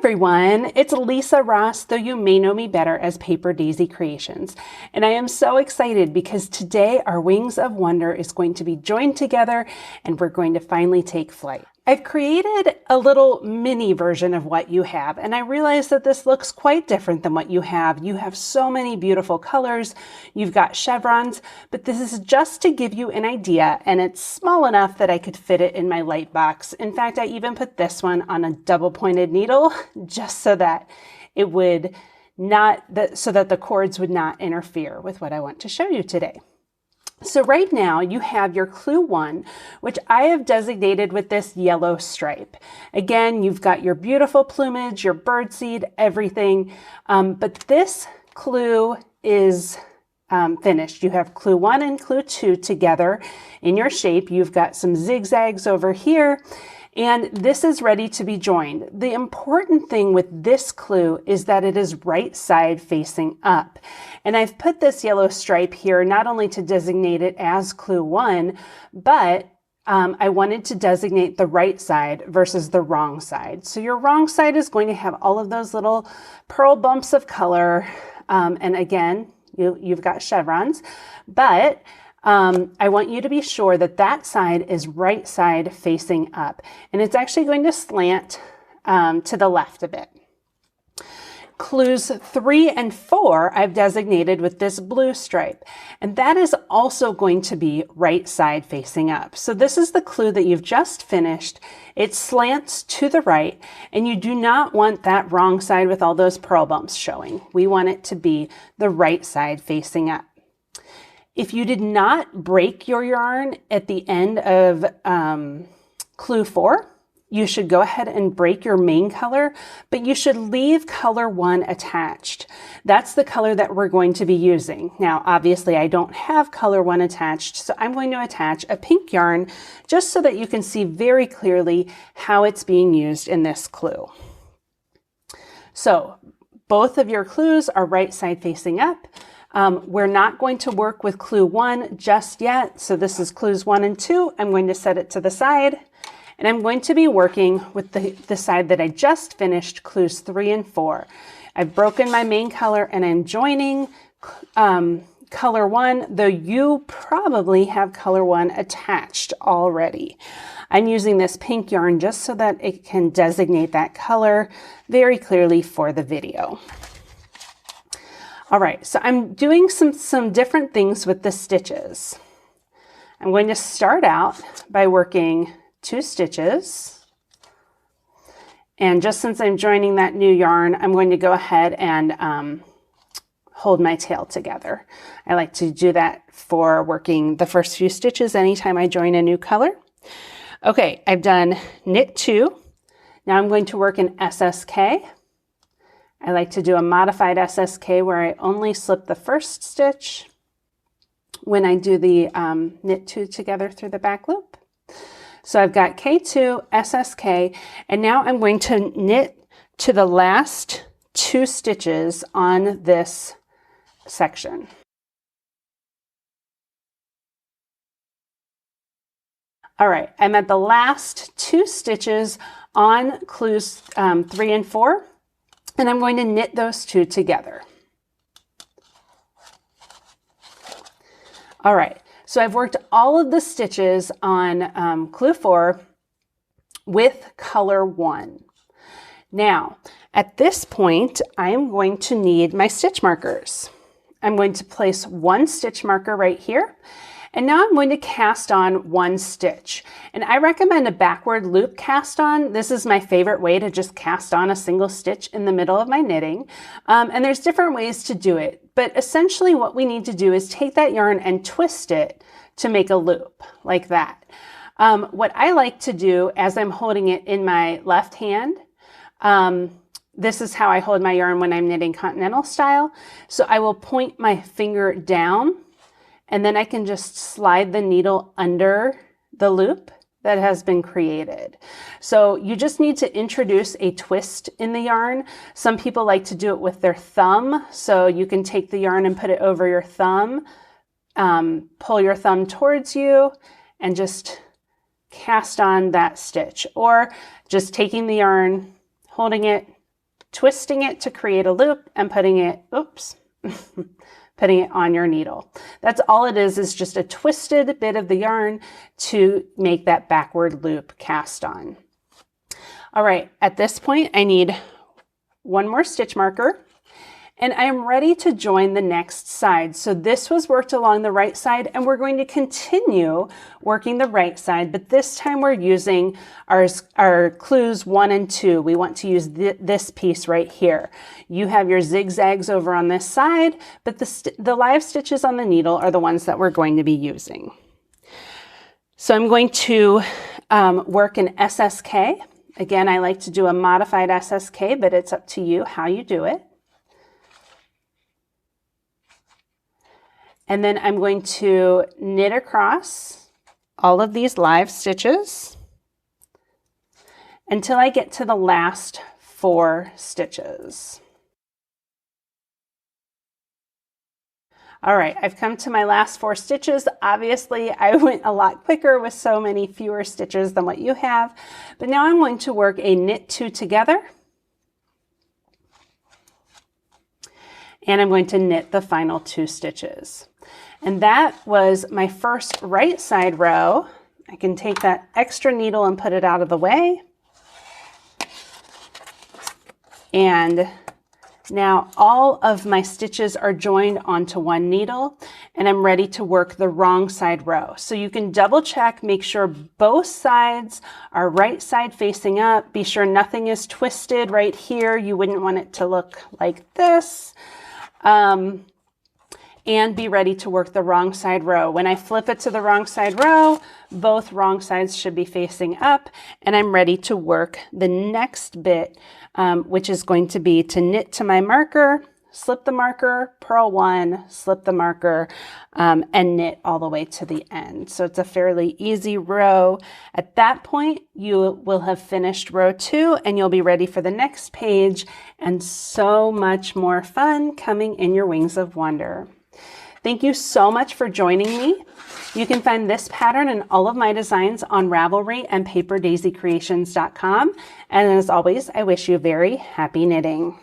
everyone, it's Lisa Ross, though you may know me better as Paper Daisy Creations. And I am so excited because today our Wings of Wonder is going to be joined together and we're going to finally take flight. I've created a little mini version of what you have, and I realize that this looks quite different than what you have. You have so many beautiful colors, you've got chevrons, but this is just to give you an idea, and it's small enough that I could fit it in my light box. In fact, I even put this one on a double-pointed needle just so that it would not, so that the cords would not interfere with what I want to show you today. So right now you have your clue 1, which I have designated with this yellow stripe. Again, you've got your beautiful plumage, your birdseed, everything, but this clue is finished. You have clue 1 and clue 2 together in your shape. You've got some zigzags over here, and this is ready to be joined. The important thing with this clue is that it is right side facing up. And I've put this yellow stripe here not only to designate it as clue 1, but I wanted to designate the right side versus the wrong side. So your wrong side is going to have all of those little pearl bumps of color. And again, you've got chevrons, but I want you to be sure that that side is right side facing up, and it's actually going to slant to the left a bit. Clues 3 and 4 I've designated with this blue stripe, and that is also going to be right side facing up. So this is the clue that you've just finished. It slants to the right, and you do not want that wrong side with all those pearl bumps showing. We want it to be the right side facing up. If you did not break your yarn at the end of clue 4, you should go ahead and break your main color, but you should leave color 1 attached. That's the color that we're going to be using. Now, obviously I don't have color 1 attached, so I'm going to attach a pink yarn just so that you can see very clearly how it's being used in this clue. So both of your clues are right side facing up. We're not going to work with clue 1 just yet. So this is clues 1 and 2. I'm going to set it to the side, and I'm going to be working with the side that I just finished, clues 3 and 4. I've broken my main color and I'm joining color 1, though you probably have color 1 attached already. I'm using this pink yarn just so that it can designate that color very clearly for the video. All right, so I'm doing some different things with the stitches. I'm going to start out by working 2 stitches. And just since I'm joining that new yarn, I'm going to go ahead and hold my tail together. I like to do that for working the first few stitches anytime I join a new color. Okay, I've done knit 2. Now I'm going to work an SSK. I like to do a modified SSK where I only slip the first stitch when I do the knit 2 together through the back loop. So I've got K2, SSK, and now I'm going to knit to the last 2 stitches on this section. All right, I'm at the last 2 stitches on clues 3 and 4. And I'm going to knit those 2 together. All right, so I've worked all of the stitches on clue 4 with color 1. Now, at this point, I am going to need my stitch markers. I'm going to place 1 stitch marker right here. And now I'm going to cast on 1 stitch. And I recommend a backward loop cast on. This is my favorite way to just cast on a single stitch in the middle of my knitting. And there's different ways to do it. But essentially what we need to do is take that yarn and twist it to make a loop like that. What I like to do as I'm holding it in my left hand, this is how I hold my yarn when I'm knitting continental style. So I will point my finger down, and then I can just slide the needle under the loop that has been created. So you just need to introduce a twist in the yarn. Some people like to do it with their thumb. So you can take the yarn and put it over your thumb, pull your thumb towards you, and just cast on that stitch. Or just taking the yarn, holding it, twisting it to create a loop and putting it, oops, putting it on your needle. That's all it is just a twisted bit of the yarn to make that backward loop cast on. All right, at this point, I need one more stitch marker, and I'm ready to join the next side. So this was worked along the right side, and we're going to continue working the right side, but this time we're using our clues 1 and 2. We want to use this piece right here. You have your zigzags over on this side, but the live stitches on the needle are the ones that we're going to be using. So I'm going to work an SSK. Again, I like to do a modified SSK, but it's up to you how you do it. And then I'm going to knit across all of these live stitches until I get to the last 4 stitches. All right, I've come to my last 4 stitches. Obviously, I went a lot quicker with so many fewer stitches than what you have, but now I'm going to work a knit 2 together. And I'm going to knit the final 2 stitches. And that was my first right side row. I can take that extra needle and put it out of the way. And now all of my stitches are joined onto one needle, and I'm ready to work the wrong side row. So you can double check, make sure both sides are right side facing up. Be sure nothing is twisted right here. You wouldn't want it to look like this. And be ready to work the wrong side row. When I flip it to the wrong side row, both wrong sides should be facing up, and I'm ready to work the next bit, which is going to be to knit to my marker, slip the marker, purl 1, slip the marker, and knit all the way to the end. So it's a fairly easy row. At that point, you will have finished row 2, and you'll be ready for the next page, and so much more fun coming in your Wings of Wonder. Thank you so much for joining me. You can find this pattern and all of my designs on Ravelry and PaperDaisyCreations.com. And as always, I wish you very happy knitting.